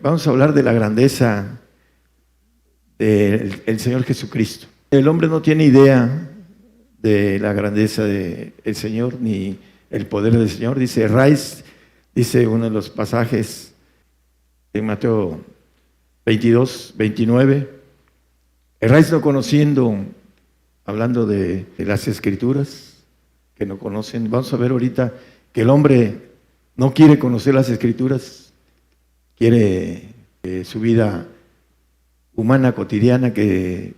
Vamos a hablar de la grandeza del Señor Jesucristo. El hombre no tiene idea de la grandeza del Señor ni el poder del Señor. Dice Rice, dice uno de los pasajes en Mateo 22, 29. Rice no conociendo, hablando de las Escrituras, que no conocen. Vamos a ver ahorita que el hombre no quiere conocer las Escrituras, quiere su vida humana, cotidiana, que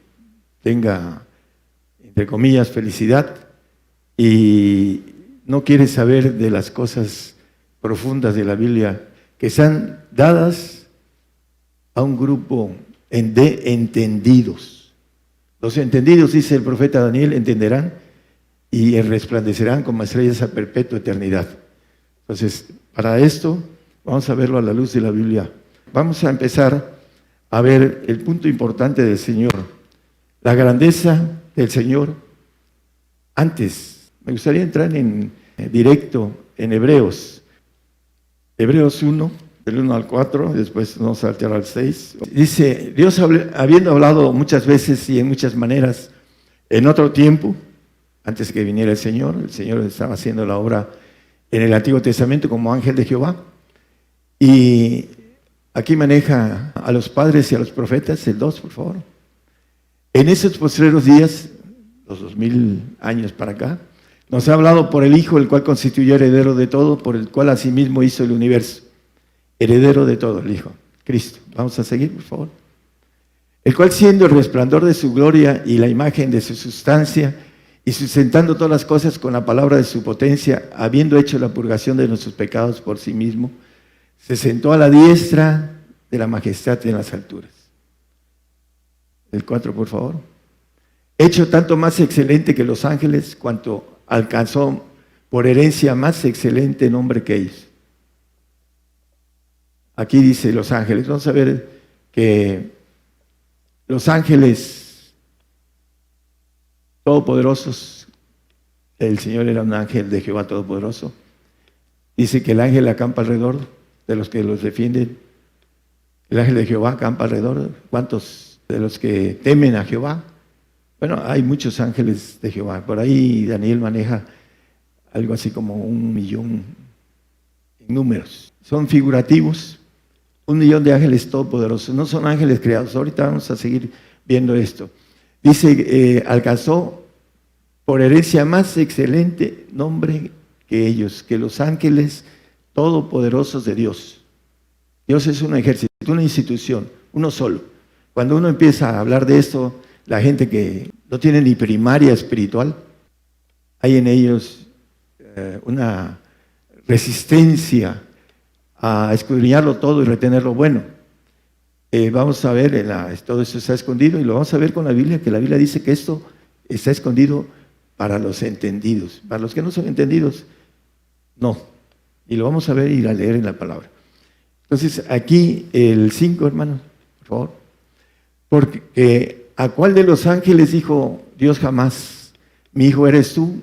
tenga, entre comillas, felicidad, y no quiere saber de las cosas profundas de la Biblia que sean dadas a un grupo de entendidos. Los entendidos, dice el profeta Daniel, entenderán y resplandecerán como estrellas a perpetua eternidad. Entonces, para esto, vamos a verlo a la luz de la Biblia. Vamos a empezar a ver el punto importante del Señor, la grandeza del Señor. Antes, me gustaría entrar en directo en Hebreos 1, del 1 al 4, después vamos a saltar al 6. Dice, Dios habiendo hablado muchas veces y en muchas maneras en otro tiempo, antes que viniera el Señor estaba haciendo la obra en el Antiguo Testamento como ángel de Jehová. Y aquí maneja a los padres y a los profetas, el 2, por favor. En esos postreros días, los 2000 años para acá, nos ha hablado por el Hijo, el cual constituyó heredero de todo, por el cual asimismo hizo el universo. Heredero de todo, el Hijo, Cristo. Vamos a seguir, por favor. El cual, siendo el resplandor de su gloria y la imagen de su sustancia, y sustentando todas las cosas con la palabra de su potencia, habiendo hecho la purgación de nuestros pecados por sí mismo, se sentó a la diestra de la majestad en las alturas. El 4, por favor. Hecho tanto más excelente que los ángeles, cuanto alcanzó por herencia más excelente nombre que ellos. Aquí dice los ángeles. Vamos a ver que los ángeles todopoderosos, el Señor era un ángel de Jehová todopoderoso. Dice que el ángel acampa alrededor de los que los defienden. El ángel de Jehová acampa alrededor. ¿Cuántos de los que temen a Jehová? Bueno, hay muchos ángeles de Jehová. Por ahí Daniel maneja algo así como 1,000,000 en números. Son figurativos. 1,000,000 de ángeles todopoderosos. No son ángeles creados. Ahorita vamos a seguir viendo esto. Dice, alcanzó por herencia más excelente nombre que ellos, que los ángeles todopoderosos de Dios. Dios es un ejército, una institución, uno solo. Cuando uno empieza a hablar de esto, la gente que no tiene ni primaria espiritual, hay en ellos una resistencia a escudriñarlo todo y retener lo bueno. Vamos a ver, todo esto está escondido y lo vamos a ver con la Biblia, que la Biblia dice que esto está escondido para los entendidos. Para los que no son entendidos, no. Y lo vamos a ver y a leer en la palabra. Entonces, aquí el 5, hermanos, por favor. Porque ¿a cuál de los ángeles dijo Dios jamás? Mi hijo eres tú,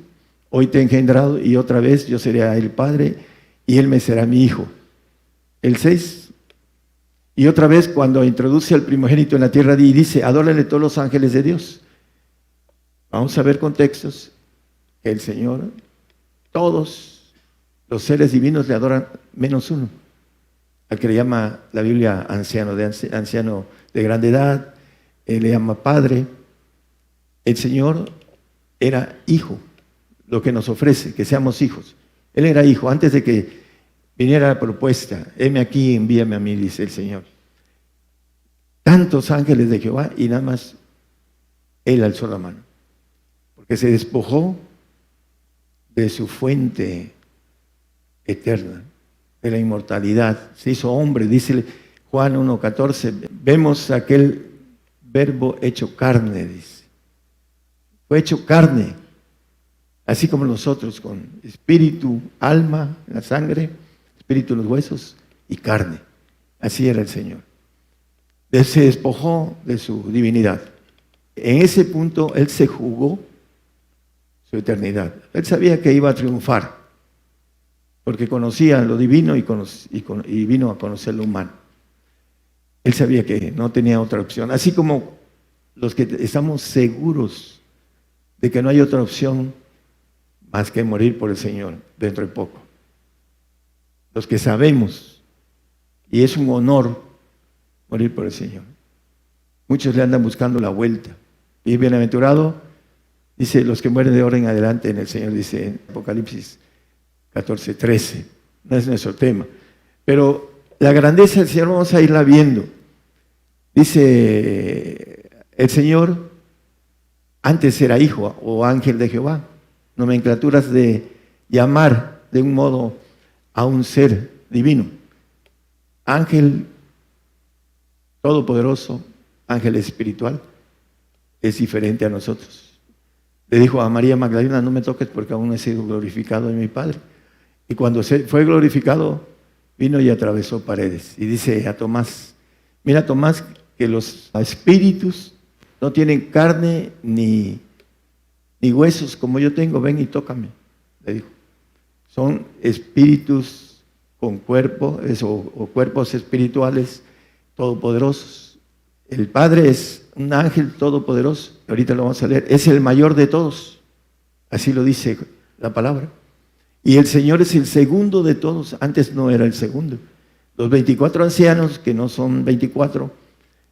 hoy te he engendrado y otra vez yo seré a él padre y él me será mi hijo. El 6. Y otra vez cuando introduce al primogénito en la tierra y dice, adórenle todos los ángeles de Dios. Vamos a ver contextos que el Señor, todos los seres divinos le adoran menos uno, al que le llama la Biblia anciano de grande edad, le llama padre. El Señor era hijo, lo que nos ofrece, que seamos hijos. Él era hijo antes de que viniera la propuesta, heme aquí, envíame a mí, dice el Señor. Tantos ángeles de Jehová y nada más Él alzó la mano. Porque se despojó de su fuente eterna, de la inmortalidad. Se hizo hombre, dice Juan 1,14. Vemos aquel verbo hecho carne, dice. Fue hecho carne, así como nosotros, con espíritu, alma, la sangre, espíritu en los huesos y carne. Así era el Señor. Él se despojó de su divinidad. En ese punto, Él se jugó su eternidad. Él sabía que iba a triunfar, porque conocía lo divino y vino a conocer lo humano. Él sabía que no tenía otra opción. Así como los que estamos seguros de que no hay otra opción más que morir por el Señor dentro de poco. Los que sabemos, y es un honor morir por el Señor. Muchos le andan buscando la vuelta. Y bienaventurado, dice, los que mueren de ahora en adelante en el Señor, dice en Apocalipsis 14:13. No es nuestro tema. Pero la grandeza del Señor vamos a irla viendo. Dice, el Señor antes era hijo o ángel de Jehová. Nomenclaturas de llamar de un modo a un ser divino. Ángel todopoderoso, ángel espiritual, es diferente a nosotros. Le dijo a María Magdalena, no me toques porque aún no he sido glorificado en mi Padre. Y cuando fue glorificado, vino y atravesó paredes. Y dice a Tomás, mira Tomás, que los espíritus no tienen carne ni huesos como yo tengo, ven y tócame, le dijo. Son espíritus con cuerpo, o cuerpos espirituales todopoderosos. El Padre es un ángel todopoderoso, ahorita lo vamos a leer, es el mayor de todos, así lo dice la palabra. Y el Señor es el segundo de todos, antes no era el segundo. Los 24 ancianos, que no son 24,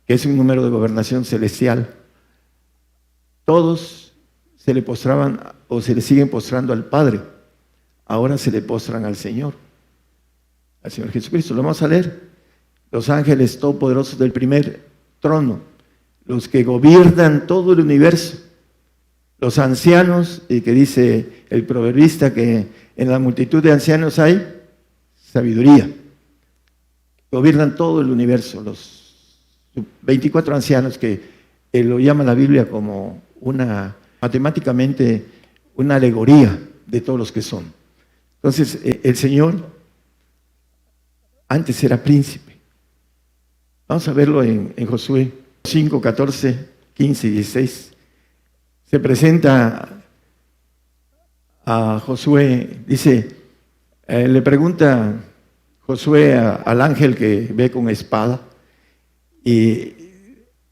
que es un número de gobernación celestial, todos se le postraban o se le siguen postrando al Padre. Ahora se le postran al Señor Jesucristo. Lo vamos a leer. Los ángeles todopoderosos del primer trono, los que gobiernan todo el universo, los ancianos, y que dice el proverbista que en la multitud de ancianos hay sabiduría. Gobiernan todo el universo, los 24 ancianos que lo llama la Biblia como matemáticamente una alegoría de todos los que son. Entonces, el Señor antes era príncipe. Vamos a verlo en Josué 5, 14, 15 y 16. Se presenta a Josué, dice, le pregunta Josué al ángel que ve con espada, y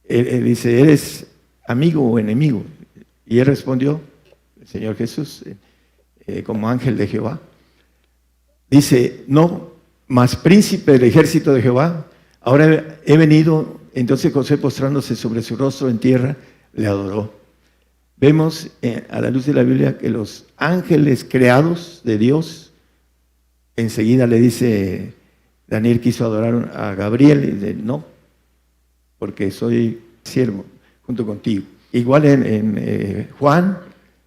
él dice, ¿eres amigo o enemigo? Y él respondió, el Señor Jesús, como ángel de Jehová, dice, no, mas príncipe del ejército de Jehová, ahora he venido. Entonces José, postrándose sobre su rostro en tierra, le adoró. Vemos a la luz de la Biblia que los ángeles creados de Dios, enseguida le dice, Daniel quiso adorar a Gabriel, y dice, no, porque soy siervo junto contigo. Igual en Juan,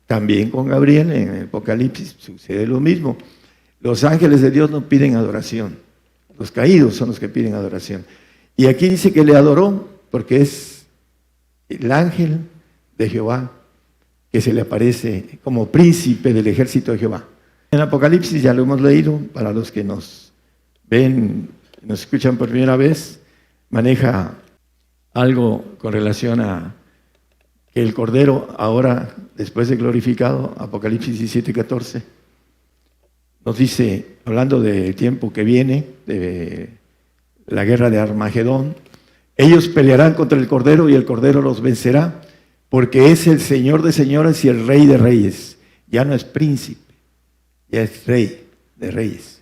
también con Gabriel, en el Apocalipsis sucede lo mismo. Los ángeles de Dios no piden adoración, los caídos son los que piden adoración. Y aquí dice que le adoró porque es el ángel de Jehová que se le aparece como príncipe del ejército de Jehová. En Apocalipsis ya lo hemos leído, para los que nos ven, nos escuchan por primera vez, maneja algo con relación a que el Cordero ahora, después de glorificado, Apocalipsis 17, 14, nos dice, hablando del tiempo que viene, de la guerra de Armagedón, ellos pelearán contra el Cordero y el Cordero los vencerá, porque es el Señor de señores y el Rey de reyes. Ya no es príncipe, ya es Rey de reyes.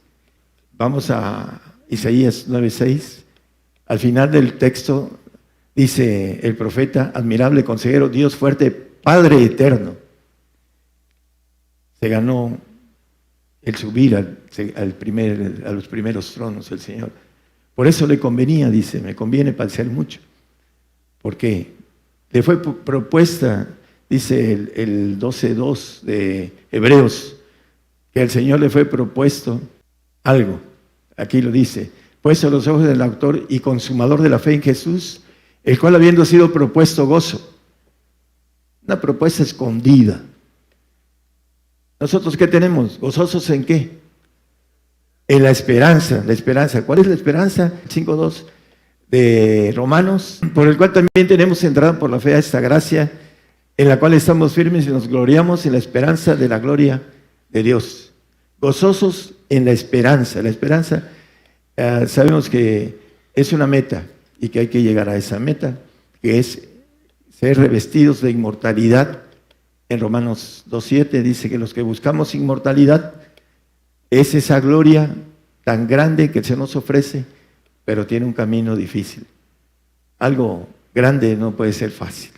Vamos a Isaías 9:6. Al final del texto dice el profeta, admirable consejero, Dios fuerte, Padre eterno. Se ganó el subir a los primeros tronos el Señor. Por eso le convenía, dice, me conviene padecer mucho. ¿Por qué? Le fue propuesta, dice el 12:2 de Hebreos, que al Señor le fue propuesto algo. Aquí lo dice, puesto a los ojos del autor y consumador de la fe en Jesús, el cual habiendo sido propuesto gozo. Una propuesta escondida. ¿Nosotros qué tenemos? ¿Gozosos en qué? En la esperanza. La esperanza. ¿Cuál es la esperanza? 5:2 de Romanos, por el cual también tenemos entrada por la fe a esta gracia, en la cual estamos firmes y nos gloriamos en la esperanza de la gloria de Dios. Gozosos en la esperanza. La esperanza, sabemos que es una meta. y que hay que llegar a esa meta, que es ser revestidos de inmortalidad. En Romanos 2:7 dice que los que buscamos inmortalidad es esa gloria tan grande que se nos ofrece, pero tiene un camino difícil. Algo grande no puede ser fácil.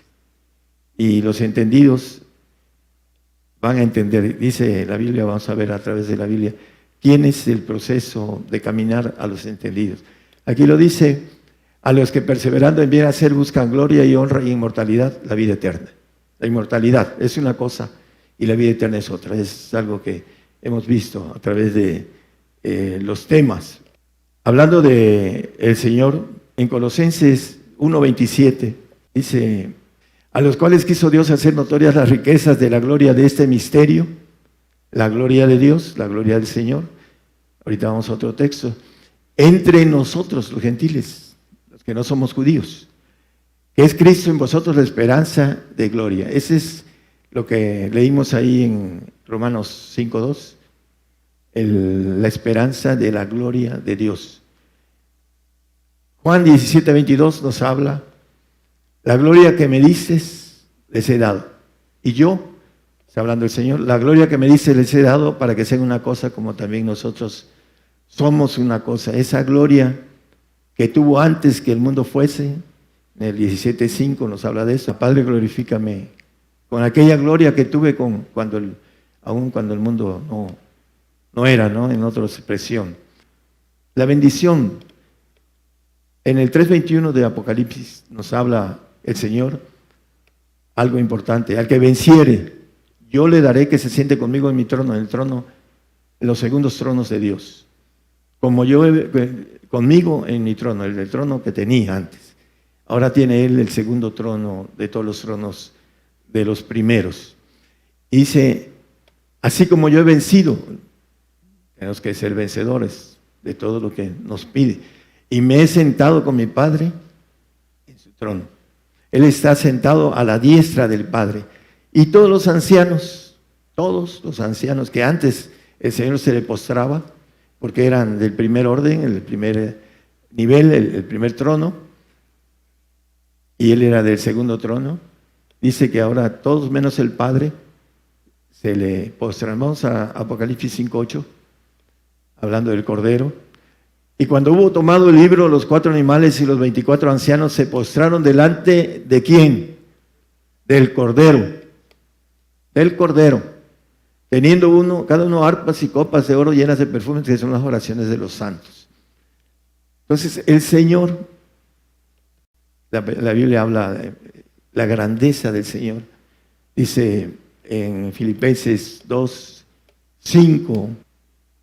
Y los entendidos van a entender, dice la Biblia, vamos a ver a través de la Biblia, quién es el proceso de caminar a los entendidos. Aquí lo dice, a los que perseverando en bien hacer buscan gloria y honra y inmortalidad, la vida eterna. La inmortalidad es una cosa y la vida eterna es otra. Es algo que hemos visto a través de los temas. Hablando de el Señor, en Colosenses 1:27 dice, a los cuales quiso Dios hacer notorias las riquezas de la gloria de este misterio, la gloria de Dios, la gloria del Señor. Ahorita vamos a otro texto. Entre nosotros, los gentiles, los que no somos judíos, que es Cristo en vosotros la esperanza de gloria. Ese es lo que leímos ahí en Romanos 5:2, la esperanza de la gloria de Dios. Juan 17:22 nos habla, la gloria que me dices les he dado. Y yo, está hablando el Señor, la gloria que me dices les he dado para que sean una cosa como también nosotros somos una cosa. Esa gloria que tuvo antes que el mundo fuese, en el 17:5 nos habla de eso. Padre, glorifícame con aquella gloria que tuve aún cuando el mundo no era, ¿no? En otra expresión. La bendición. En el 3:21 de Apocalipsis nos habla el Señor algo importante. Al que venciere, yo le daré que se siente conmigo en mi trono, en el trono, en los segundos tronos de Dios. Como yo conmigo en mi trono, el trono que tenía antes. Ahora tiene Él el segundo trono de todos los tronos de los primeros. Y dice, así como yo he vencido, tenemos que ser vencedores de todo lo que nos pide. Y me he sentado con mi Padre en su trono. Él está sentado a la diestra del Padre. Y todos los ancianos que antes el Señor se le postraba, porque eran del primer orden, el primer nivel, el primer trono, y Él era del segundo trono. Dice que ahora todos menos el Padre se le postran. Vamos a Apocalipsis 5:8, hablando del Cordero. Y cuando hubo tomado el libro, los 4 animales y los 24 ancianos se postraron delante de ¿quién? Del Cordero. Del Cordero. Teniendo cada uno arpas y copas de oro llenas de perfumes, que son las oraciones de los santos. Entonces, el Señor, la Biblia habla de la grandeza del Señor. Dice en Filipenses 2:5,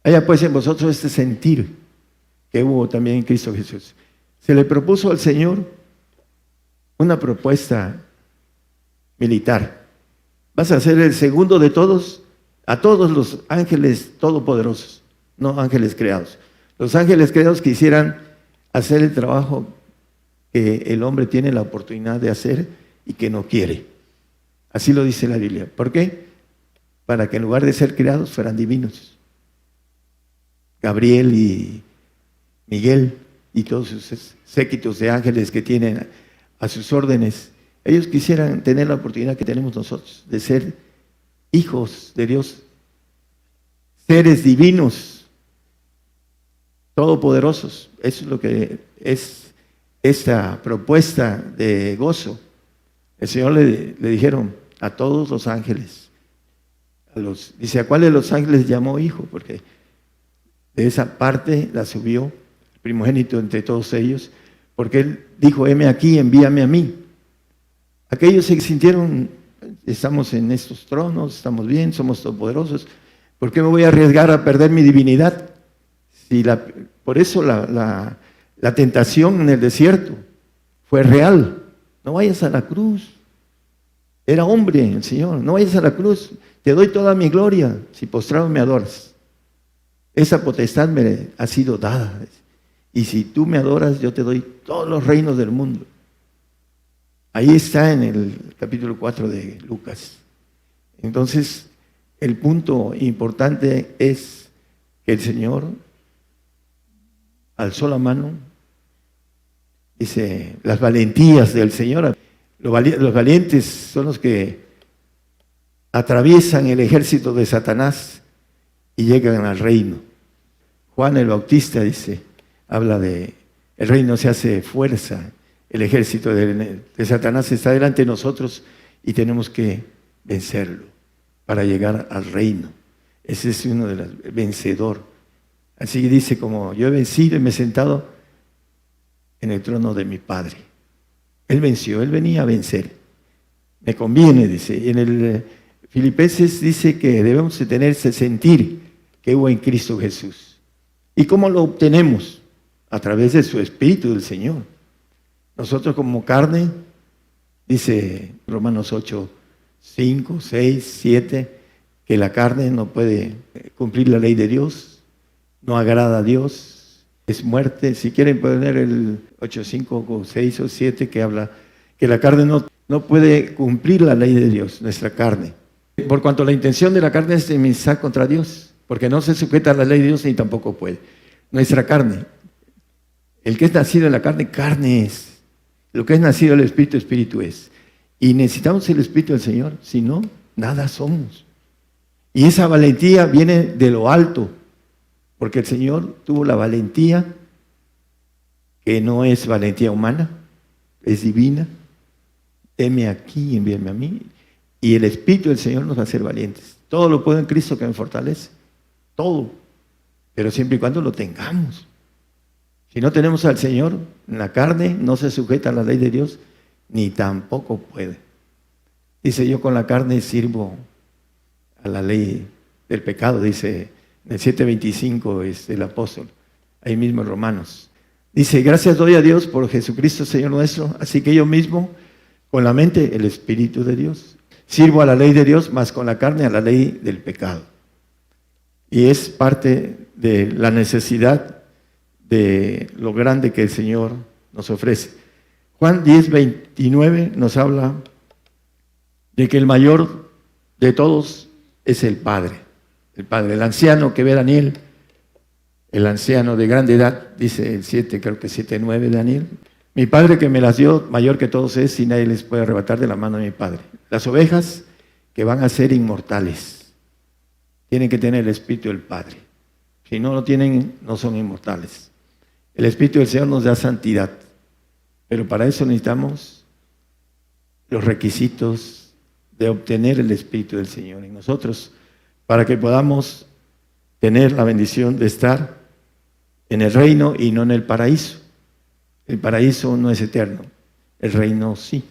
haya pues en vosotros este sentir que hubo también en Cristo Jesús. Se le propuso al Señor una propuesta militar. Vas a ser el segundo de todos, a todos los ángeles todopoderosos, no ángeles creados. Los ángeles creados quisieran hacer el trabajo que el hombre tiene la oportunidad de hacer y que no quiere. Así lo dice la Biblia. ¿Por qué? Para que en lugar de ser creados fueran divinos. Gabriel y Miguel y todos sus séquitos de ángeles que tienen a sus órdenes, ellos quisieran tener la oportunidad que tenemos nosotros de ser hijos de Dios, seres divinos, todopoderosos. Eso es lo que es esta propuesta de gozo. El Señor le dijeron a todos los ángeles, dice, ¿a cuáles de los ángeles llamó hijo? Porque de esa parte la subió el primogénito entre todos ellos, porque Él dijo, heme aquí, envíame a mí. Aquellos se sintieron, estamos en estos tronos, estamos bien, somos todopoderosos, ¿por qué me voy a arriesgar a perder mi divinidad? Por eso la tentación en el desierto fue real. No vayas a la cruz. Era hombre el Señor. No vayas a la cruz. Te doy toda mi gloria si postrado me adoras. Esa potestad me ha sido dada. Y si tú me adoras, yo te doy todos los reinos del mundo. Ahí está en el capítulo 4 de Lucas. Entonces, el punto importante es que el Señor alzó la mano Dice, las valentías del Señor. Los valientes son los que atraviesan el ejército de Satanás y llegan al reino. Juan el Bautista dice, habla de el reino se hace fuerza, el ejército de Satanás está delante de nosotros y tenemos que vencerlo para llegar al reino. Ese es uno de los vencedor. Así dice, como yo he vencido y me he sentado en el trono de mi Padre. Él venció, él venía a vencer. Me conviene, dice. Y en el Filipenses dice que debemos de tener ese sentir que hubo en Cristo Jesús. ¿Y cómo lo obtenemos? A través de su Espíritu del Señor. Nosotros como carne, dice Romanos 8, 5, 6, 7, que la carne no puede cumplir la ley de Dios, no agrada a Dios, es muerte. Si quieren poner el 8, 5 o 6 o 7 que habla que la carne no puede cumplir la ley de Dios, nuestra carne. Por cuanto la intención de la carne es enemistad contra Dios, porque no se sujeta a la ley de Dios ni tampoco puede. Nuestra carne. El que es nacido en la carne, carne es. Lo que es nacido del Espíritu, Espíritu es. Y necesitamos el Espíritu del Señor, si no, nada somos. Y esa valentía viene de lo alto, porque el Señor tuvo la valentía, que no es valentía humana, es divina. Heme aquí, envíame a mí. Y el Espíritu del Señor nos va a hacer valientes. Todo lo puedo en Cristo que me fortalece. Todo. Pero siempre y cuando lo tengamos. Si no tenemos al Señor en la carne, no se sujeta a la ley de Dios, ni tampoco puede. Dice, yo con la carne sirvo a la ley del pecado, dice en el 7:25 es el apóstol, ahí mismo en Romanos. Dice, gracias doy a Dios por Jesucristo Señor nuestro, así que yo mismo, con la mente, el Espíritu de Dios, sirvo a la ley de Dios, más con la carne a la ley del pecado. Y es parte de la necesidad de lo grande que el Señor nos ofrece. Juan 10:29 nos habla de que el mayor de todos es el Padre. El Padre, el anciano que ve a Daniel, el anciano de grande edad, dice el 7, creo que 7:9 Daniel. Mi Padre que me las dio, mayor que todos es, y nadie les puede arrebatar de la mano de mi Padre. Las ovejas que van a ser inmortales, tienen que tener el Espíritu del Padre. Si no lo tienen, no son inmortales. El Espíritu del Señor nos da santidad, pero para eso necesitamos los requisitos de obtener el Espíritu del Señor en nosotros, para que podamos tener la bendición de estar en el reino y no en el paraíso. El paraíso no es eterno, el reino sí,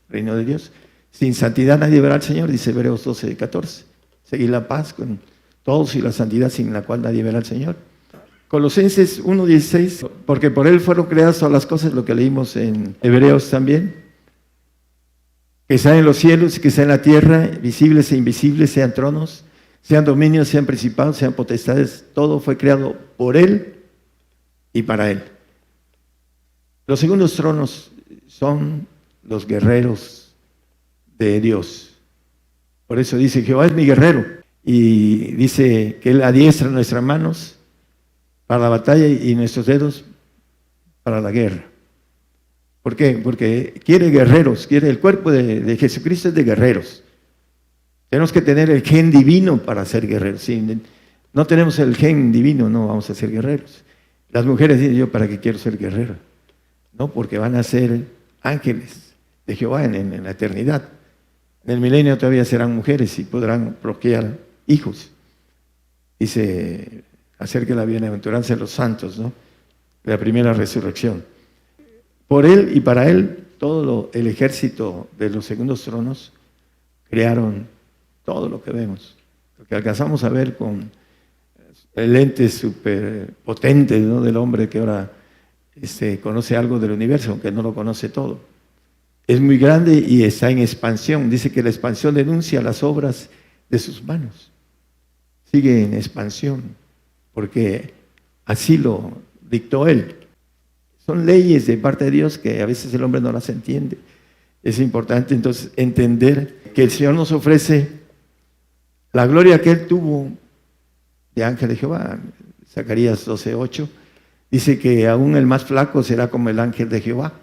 el reino de Dios. Sin santidad nadie verá al Señor, dice Hebreos 12:14. Seguir la paz con todos y la santidad sin la cual nadie verá al Señor. Colosenses 1:16, porque por Él fueron creadas todas las cosas, lo que leímos en Hebreos también, que sean en los cielos y que sean en la tierra, visibles e invisibles, sean tronos, sean dominios, sean principados, sean potestades, todo fue creado por Él y para Él. Los segundos tronos son los guerreros de Dios. Por eso dice, Jehová es mi guerrero, y dice que Él adiestra nuestras manos para la batalla y nuestros dedos para la guerra. ¿Por qué? Porque quiere guerreros, quiere el cuerpo de Jesucristo es de guerreros. Tenemos que tener el gen divino para ser guerreros. Si no tenemos el gen divino, no vamos a ser guerreros. Las mujeres dicen, yo para qué quiero ser guerrero. No, porque van a ser ángeles de Jehová en la eternidad. En el milenio todavía serán mujeres y podrán procrear hijos. Dice acerca de la bienaventuranza de los santos, ¿no? De la primera resurrección. Por Él y para Él, todo el ejército de los segundos tronos crearon todo lo que vemos. Lo que alcanzamos a ver con lentes súper potentes, ¿no? Del hombre que ahora conoce algo del universo, aunque no lo conoce todo. Es muy grande y está en expansión. Dice que la expansión denuncia las obras de sus manos. Sigue en expansión, porque así lo dictó Él. Son leyes de parte de Dios que a veces el hombre no las entiende. Es importante entonces entender que el Señor nos ofrece la gloria que Él tuvo de ángel de Jehová. Zacarías 12:8 dice que aún el más flaco será como el ángel de Jehová.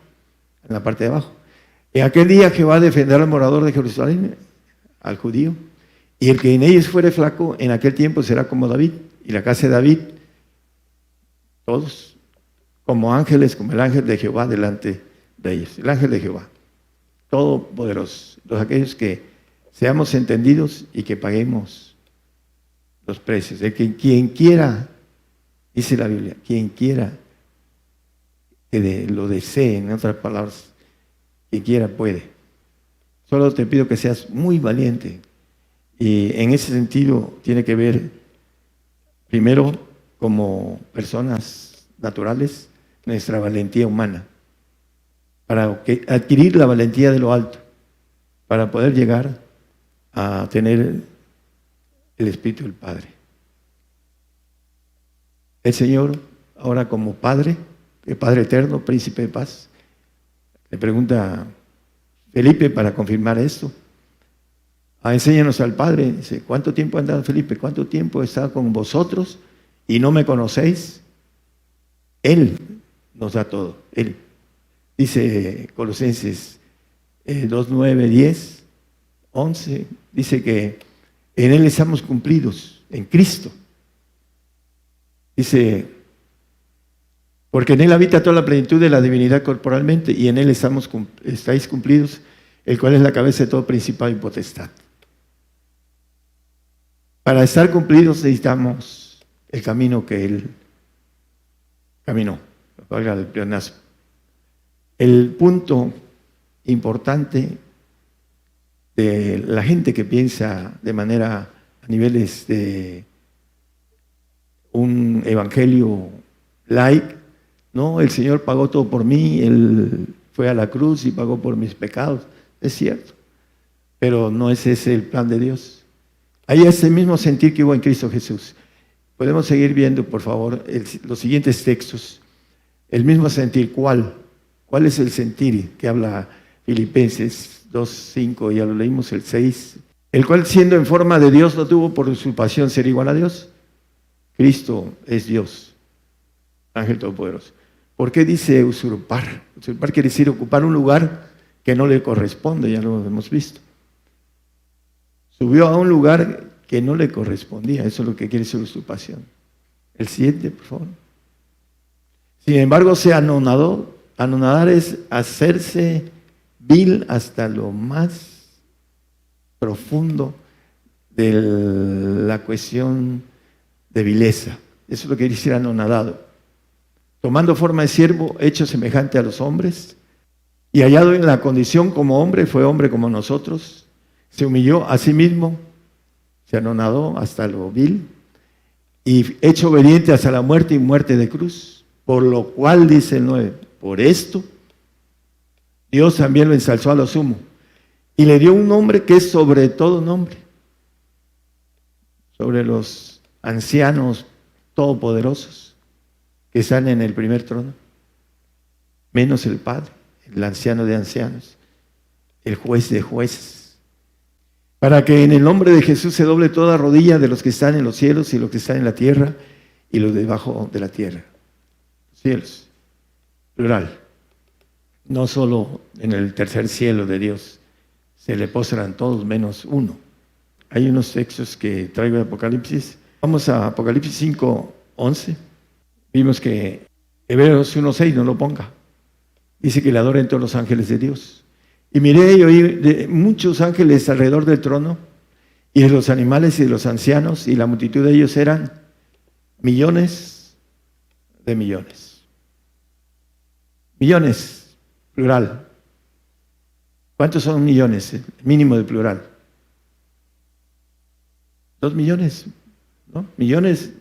en la parte de abajo. En aquel día Jehová defenderá al morador de Jerusalén, al judío, y el que en ellos fuere flaco, en aquel tiempo será como David, y la casa de David, todos como ángeles, como el ángel de Jehová delante de ellos. El ángel de Jehová, todopoderoso. Los aquellos que seamos entendidos y que paguemos los precios. El que quien quiera, dice la Biblia, quien quiera que lo desee, en otras palabras, quien quiera puede. Solo te pido que seas muy valiente. Y en ese sentido tiene que ver, primero, como personas naturales, nuestra valentía humana, para adquirir la valentía de lo alto, para poder llegar a tener el Espíritu del Padre. El Señor, ahora como Padre, el Padre eterno, Príncipe de paz, le pregunta a Felipe para confirmar esto. Enséñanos al Padre. Dice, ¿cuánto tiempo ha andado Felipe? ¿Cuánto tiempo he estado con vosotros y no me conocéis? Él nos da todo. Él. Dice Colosenses 2, 9, 10, 11. Dice que en Él estamos cumplidos, en Cristo. Dice, porque en Él habita toda la plenitud de la divinidad corporalmente y en Él estáis cumplidos, el cual es la cabeza de todo principado y potestad. Para estar cumplidos necesitamos el camino que Él caminó. Valga el pleonasmo. El punto importante de la gente que piensa de manera a niveles de un evangelio light, no, el Señor pagó todo por mí, Él fue a la cruz y pagó por mis pecados, es cierto, pero no es ese el plan de Dios. Hay ese mismo sentir que hubo en Cristo Jesús. Podemos seguir viendo, por favor, los siguientes textos. El mismo sentir, ¿cuál? ¿Cuál es el sentir que habla Filipenses 2:5? Ya lo leímos, el 6. El cual, siendo en forma de Dios, no tuvo por usurpación ser igual a Dios. Cristo es Dios, ángel todopoderoso. ¿Por qué dice usurpar? Usurpar quiere decir ocupar un lugar que no le corresponde, ya lo hemos visto. Subió a un lugar que no le correspondía, eso es lo que quiere decir usurpación. El 7, por favor. Sin embargo, se anonadó. Anonadar es hacerse vil hasta lo más profundo de la cuestión de vileza. Eso es lo que quiere decir anonadado. Tomando forma de siervo, hecho semejante a los hombres, y hallado en la condición como hombre, fue hombre como nosotros, se humilló a sí mismo, se anonadó hasta lo vil, y hecho obediente hasta la muerte y muerte de cruz, por lo cual, dice el 9, por esto, Dios también lo ensalzó a lo sumo, y le dio un nombre que es sobre todo nombre, sobre los ancianos todopoderosos que están en el primer trono, menos el Padre, el anciano de ancianos, el juez de jueces, para que en el nombre de Jesús se doble toda rodilla de los que están en los cielos y los que están en la tierra y los debajo de la tierra. Cielos, plural. No solo en el tercer cielo de Dios se le postran todos menos uno. Hay unos textos que traigo de Apocalipsis. Vamos a Apocalipsis 5:11. Vimos que Hebreos 1:6 no lo ponga. Dice que le adoren todos los ángeles de Dios. Y miré y oí de muchos ángeles alrededor del trono, y de los animales y de los ancianos, y la multitud de ellos eran millones de millones. Millones, plural. ¿Cuántos son millones? El mínimo de plural. 2 millones, ¿no? Millones,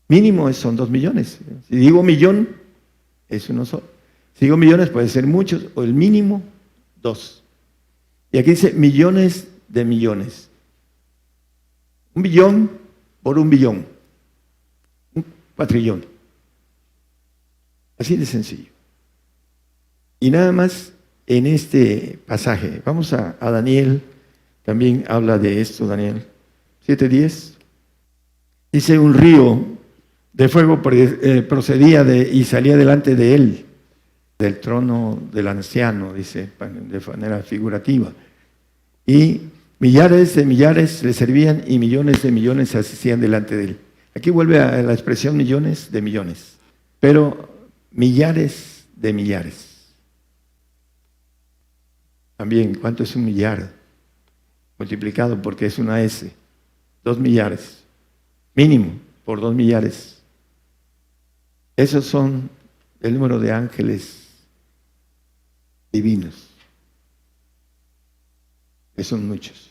mínimo son 2 millones. Si digo millón, es uno solo. Si digo millones, puede ser muchos, o el mínimo, 2. Y aquí dice millones de millones. 1 billón por 1 billón. Un cuatrillón. Así de sencillo. Y nada más en este pasaje. Vamos a Daniel, también habla de esto, Daniel 7:10. Dice, un río de fuego procedía y salía delante de él, del trono del anciano, dice, de manera figurativa. Y millares de millares le servían y millones de millones asistían delante de él. Aquí vuelve a la expresión millones de millones, pero millares de millares. También, ¿cuánto es un millar? Multiplicado porque es una S. 2 millares. Mínimo, por 2 millares. Esos son el número de ángeles divinos. Que son muchos.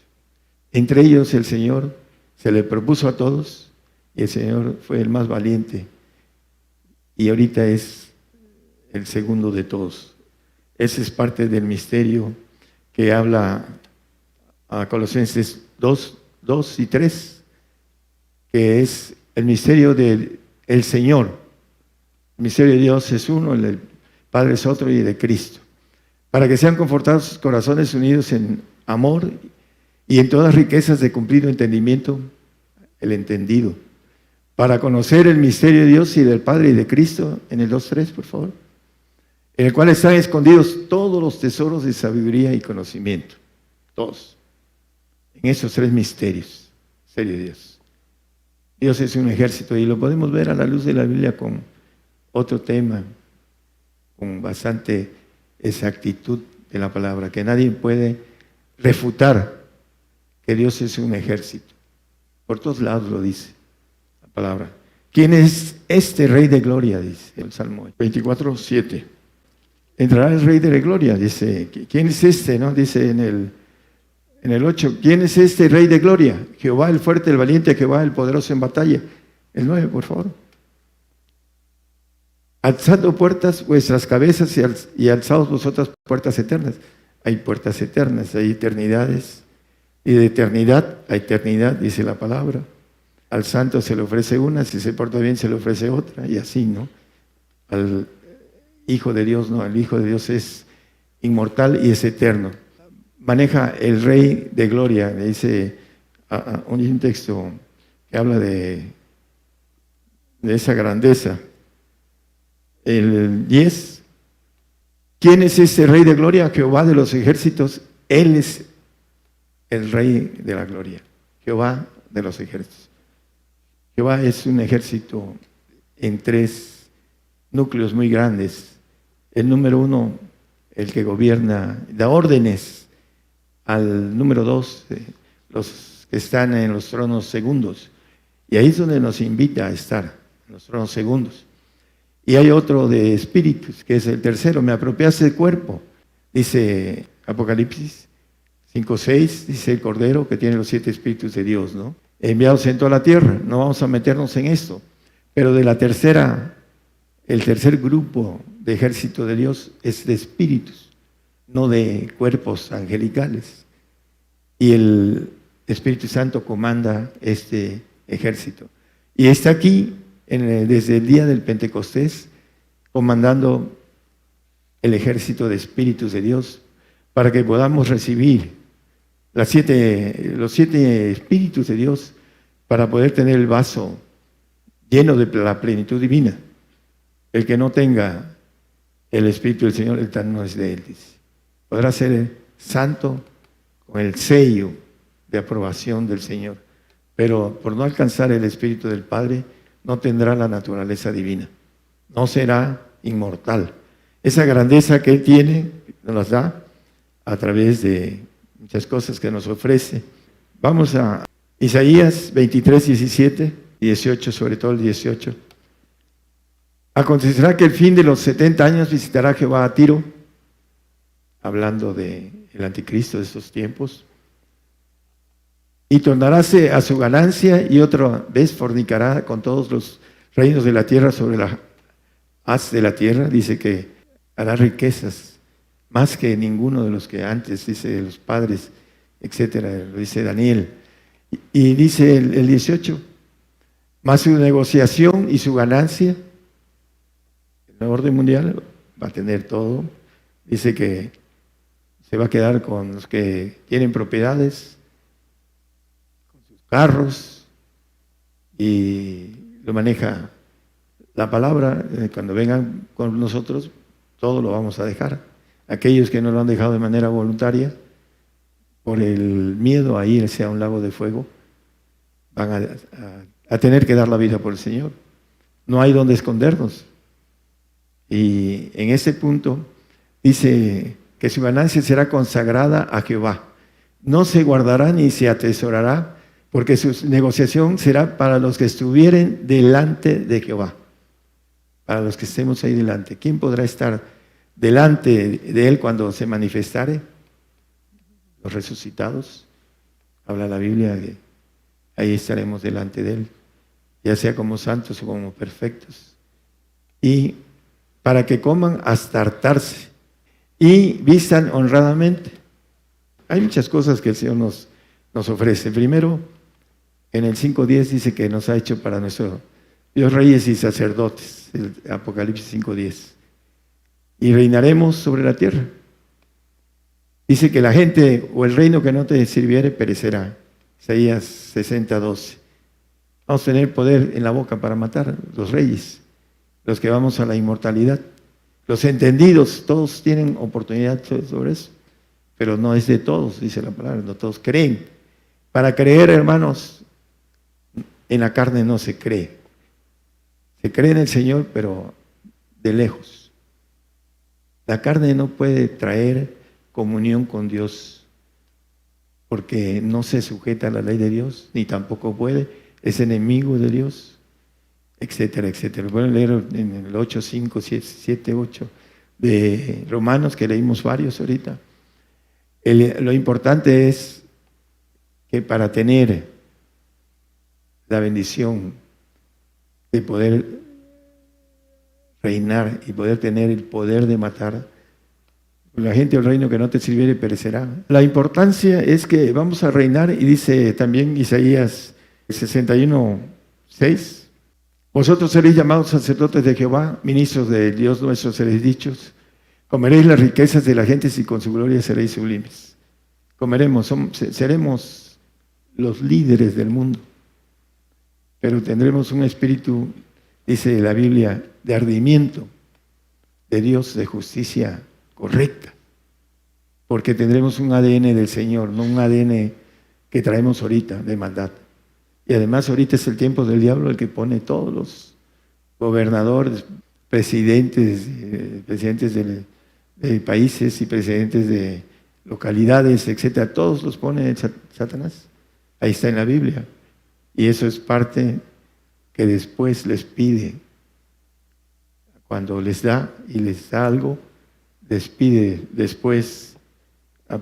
Entre ellos el Señor se le propuso a todos y el Señor fue el más valiente. Y ahorita es el segundo de todos. Ese es parte del misterio que habla a Colosenses 2 y 3, que es el misterio del Señor. El misterio de Dios es uno, el del Padre es otro y de Cristo. Para que sean confortados sus corazones unidos en amor y en todas riquezas de cumplido entendimiento, el entendido. Para conocer el misterio de Dios y del Padre y de Cristo, en el 2:3, por favor, en el cual están escondidos todos los tesoros de sabiduría y conocimiento. Todos. En esos 3 misterios. Misterio de Dios. Dios es un ejército y lo podemos ver a la luz de la Biblia con otro tema, con bastante exactitud de la palabra, que nadie puede refutar que Dios es un ejército. Por todos lados lo dice la palabra. ¿Quién es este Rey de Gloria? Dice el Salmo 24:7. Entrará el Rey de la Gloria, dice. ¿Quién es este? ¿No? Dice en el 8. ¿Quién es este Rey de Gloria? Jehová el fuerte, el valiente, Jehová el poderoso en batalla. El 9, por favor. Alzando puertas vuestras cabezas y alzaos vosotras puertas eternas. Hay puertas eternas, hay eternidades. Y de eternidad a eternidad, dice la palabra. Al santo se le ofrece una, si se porta bien se le ofrece otra, y así, ¿no? Al Hijo de Dios, no, el Hijo de Dios es inmortal y es eterno. Maneja el Rey de Gloria, le dice un texto que habla de esa grandeza. El 10. ¿Quién es ese Rey de Gloria? Jehová de los ejércitos. Él es el Rey de la Gloria. Jehová de los ejércitos. Jehová es un ejército en 3 núcleos muy grandes. El número 1, el que gobierna, da órdenes al número 2, los que están en los tronos segundos. Y ahí es donde nos invita a estar, en los tronos segundos. Y hay otro de espíritus, que es el tercero. Me apropiaste del cuerpo, dice Apocalipsis 5:6, dice el Cordero que tiene los 7 espíritus de Dios, ¿no? Enviados en toda la tierra. No vamos a meternos en esto. Pero de la tercera, el tercer grupo de ejército de Dios es de espíritus, no de cuerpos angelicales. Y el Espíritu Santo comanda este ejército. Y está aquí desde el día del Pentecostés, comandando el ejército de espíritus de Dios, para que podamos recibir los 7 espíritus de Dios, para poder tener el vaso lleno de la plenitud divina. El que no tenga el Espíritu del Señor, el tal no es de él, dice. Podrá ser santo con el sello de aprobación del Señor, pero por no alcanzar el Espíritu del Padre, no tendrá la naturaleza divina, no será inmortal. Esa grandeza que Él tiene, nos las da a través de muchas cosas que nos ofrece. Vamos a Isaías 23:17, 18, sobre todo el 18. Acontecerá que el fin de los 70 años visitará Jehová a Tiro, hablando del anticristo de estos tiempos, y tornaráse a su ganancia, y otra vez fornicará con todos los reinos de la tierra sobre la haz de la tierra. Dice que hará riquezas más que ninguno de los que antes, dice, de los padres, etcétera, lo dice Daniel. Y dice el 18, más su negociación y su ganancia, el orden mundial va a tener todo. Dice que se va a quedar con los que tienen propiedades, carros, y lo maneja la palabra. Cuando vengan con nosotros, todo lo vamos a dejar. Aquellos que no lo han dejado de manera voluntaria, por el miedo a irse a un lago de fuego, van a tener que dar la vida por el Señor. No hay donde escondernos. Y en ese punto dice que su ganancia será consagrada a Jehová. No se guardará ni se atesorará, porque su negociación será para los que estuvieren delante de Jehová. Para los que estemos ahí delante. ¿Quién podrá estar delante de Él cuando se manifestare? Los resucitados. Habla la Biblia que ahí estaremos delante de Él, ya sea como santos o como perfectos. Y para que coman hasta hartarse y vistan honradamente. Hay muchas cosas que el Señor nos ofrece. Primero, en el 5:10 dice que nos ha hecho para nuestro Dios reyes y sacerdotes, el Apocalipsis 5:10. Y reinaremos sobre la tierra. Dice que la gente o el reino que no te sirviere perecerá. Isaías 60:12. Vamos a tener poder en la boca para matar los reyes, los que vamos a la inmortalidad. Los entendidos, todos tienen oportunidad sobre eso, pero no es de todos, dice la palabra, no todos creen. Para creer, hermanos, en la carne no se cree. Se cree en el Señor, pero de lejos. La carne no puede traer comunión con Dios, porque no se sujeta a la ley de Dios, ni tampoco puede, es enemigo de Dios, etcétera, etcétera. Pueden leer en el 8:5, 7, 8 de Romanos, que leímos varios ahorita. Lo importante es que para tener la bendición de poder reinar y poder tener el poder de matar, la gente del reino que no te sirviere perecerá. La importancia es que vamos a reinar, y dice también Isaías 61:6, vosotros seréis llamados sacerdotes de Jehová, ministros de Dios nuestro seréis dichos, comeréis las riquezas de la gente y con su gloria seréis sublimes. Comeremos, seremos los líderes del mundo, pero tendremos un espíritu, dice la Biblia, de ardimiento de Dios, de justicia correcta, porque tendremos un ADN del Señor, no un ADN que traemos ahorita de maldad. Y además ahorita es el tiempo del diablo el que pone todos los gobernadores, presidentes de países y presidentes de localidades, etcétera, todos los pone Satanás. Ahí está en la Biblia. Y eso es parte que después les pide. Cuando les da y les da algo, les pide después,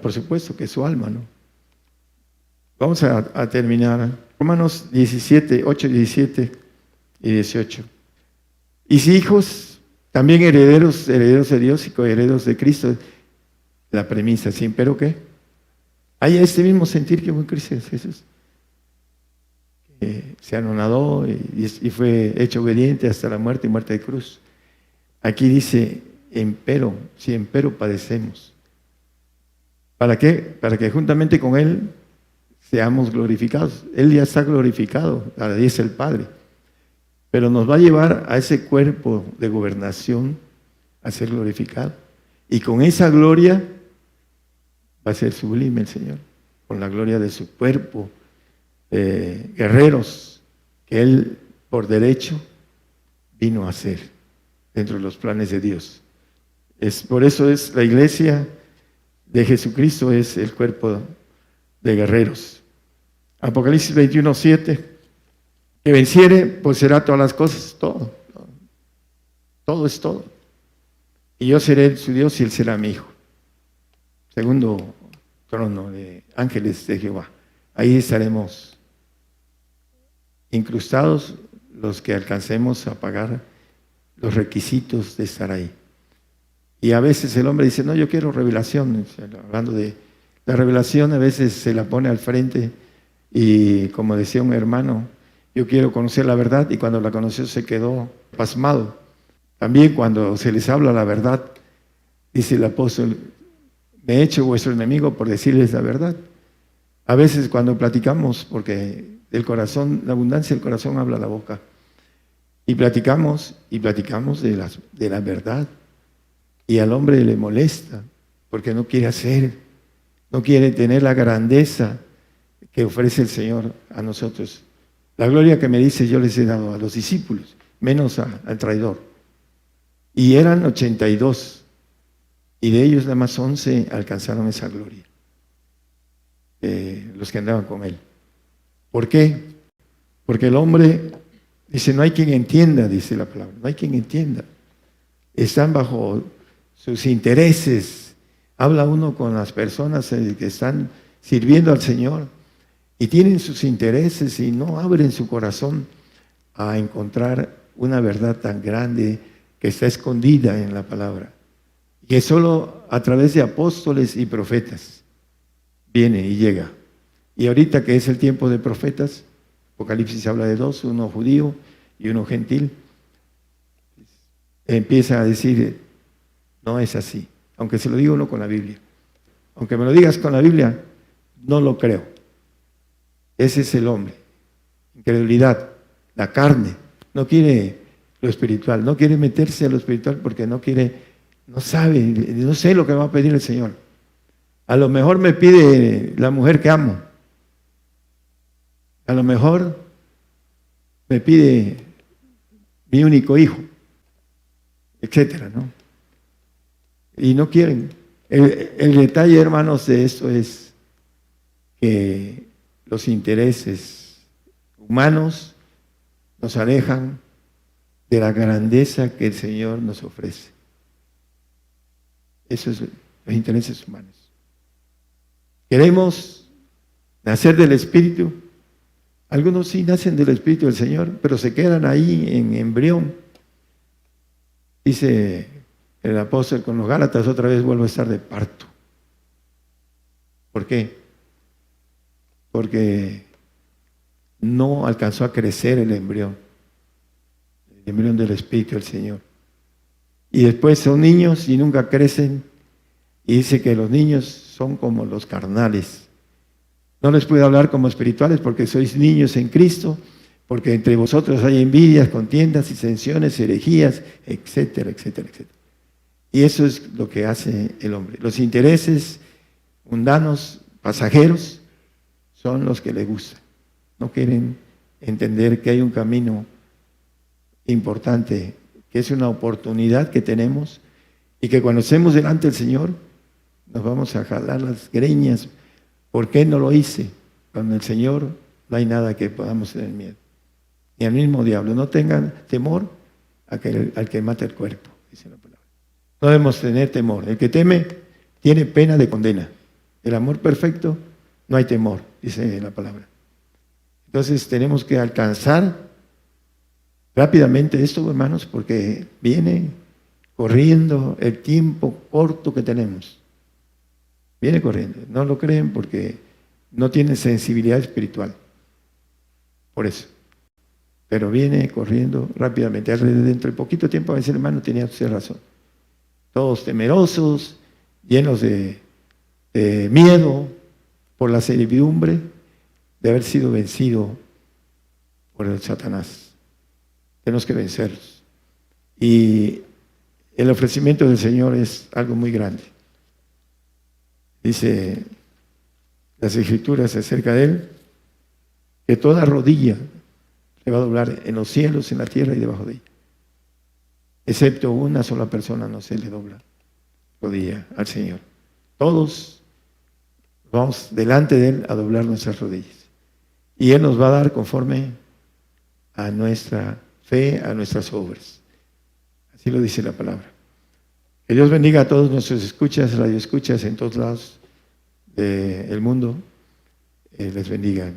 por supuesto que es su alma, ¿no? Vamos a terminar. Romanos 17, 8, 17 y 18. Y si hijos, también herederos de Dios y coherederos de Cristo. La premisa, ¿sí? ¿Pero qué? Hay este mismo sentir que fue en Cristo Jesús. Se anonadó y fue hecho obediente hasta la muerte y muerte de cruz. Aquí dice, empero, si empero padecemos. ¿Para qué? Para que juntamente con Él seamos glorificados. Él ya está glorificado, dice el Padre. Pero nos va a llevar a ese cuerpo de gobernación a ser glorificado. Y con esa gloria va a ser sublime el Señor. Con la gloria de su cuerpo, guerreros que Él por derecho vino a ser dentro de los planes de Dios. Por eso es la iglesia de Jesucristo, es el cuerpo de guerreros. Apocalipsis 21:7, que venciere, pues será todas las cosas, todo es todo. Y yo seré su Dios y Él será mi hijo. Segundo trono de ángeles de Jehová. Ahí estaremos incrustados los que alcancemos a pagar los requisitos de estar ahí. Y a veces el hombre dice, no, yo quiero revelación. Hablando de la revelación, a veces se la pone al frente y, como decía un hermano, yo quiero conocer la verdad, y cuando la conoció se quedó pasmado. También cuando se les habla la verdad, dice el apóstol, me he hecho vuestro enemigo por decirles la verdad. A veces cuando platicamos, porque del corazón, la abundancia del corazón habla la boca, y platicamos de la verdad. Y al hombre le molesta porque no quiere hacer, no quiere tener la grandeza que ofrece el Señor a nosotros. La gloria que me dice yo les he dado a los discípulos, menos al traidor. Y eran 82, y de ellos nada más 11 alcanzaron esa gloria, los que andaban con él. ¿Por qué? Porque el hombre, dice, no hay quien entienda, dice la palabra, no hay quien entienda. Están bajo sus intereses. Habla uno con las personas que están sirviendo al Señor y tienen sus intereses y no abren su corazón a encontrar una verdad tan grande que está escondida en la palabra, que solo a través de apóstoles y profetas viene y llega. Y ahorita que es el tiempo de profetas, Apocalipsis habla de dos, uno judío y uno gentil, empieza a decir, no es así, aunque se lo diga uno con la Biblia. Aunque me lo digas con la Biblia, no lo creo. Ese es el hombre. Incredulidad, la carne, no quiere lo espiritual, no quiere meterse a lo espiritual porque no quiere, no sabe, no sé lo que va a pedir el Señor. A lo mejor me pide la mujer que amo. A lo mejor me pide mi único hijo, etcétera, ¿no? Y no quieren. El detalle, hermanos, de esto es que los intereses humanos nos alejan de la grandeza que el Señor nos ofrece. Eso es los intereses humanos. Queremos nacer del Espíritu. Algunos sí nacen del Espíritu del Señor, pero se quedan ahí en embrión. Dice el apóstol con los Gálatas, otra vez vuelvo a estar de parto. ¿Por qué? Porque no alcanzó a crecer el embrión del Espíritu del Señor. Y después son niños y nunca crecen. Y dice que los niños son como los carnales. No les puedo hablar como espirituales porque sois niños en Cristo, porque entre vosotros hay envidias, contiendas, disensiones, herejías, etcétera, etcétera, etcétera. Y eso es lo que hace el hombre. Los intereses mundanos, pasajeros, son los que le gustan. No quieren entender que hay un camino importante, que es una oportunidad que tenemos y que cuando estemos delante del Señor nos vamos a jalar las greñas. ¿Por qué no lo hice? Con el Señor no hay nada que podamos tener miedo. Ni al mismo diablo. No tengan temor al que mata el cuerpo, dice la palabra. No debemos tener temor. El que teme tiene pena de condena. El amor perfecto, no hay temor, dice la palabra. Entonces tenemos que alcanzar rápidamente esto, hermanos, porque viene corriendo el tiempo corto que tenemos. Viene corriendo. No lo creen porque no tienen sensibilidad espiritual. Por eso. Pero viene corriendo rápidamente. Dentro de poquito tiempo, a veces, hermano, tenía usted razón. Todos temerosos, llenos de miedo por la servidumbre de haber sido vencido por el Satanás. Tenemos que vencerlos. Y el ofrecimiento del Señor es algo muy grande. Dice las Escrituras acerca de Él, que toda rodilla le va a doblar en los cielos, en la tierra y debajo de ella. Excepto una sola persona no se le dobla rodilla al Señor. Todos vamos delante de Él a doblar nuestras rodillas. Y Él nos va a dar conforme a nuestra fe, a nuestras obras. Así lo dice la palabra. Que Dios bendiga a todos nuestros escuchas, radioescuchas en todos lados del mundo. Les bendiga.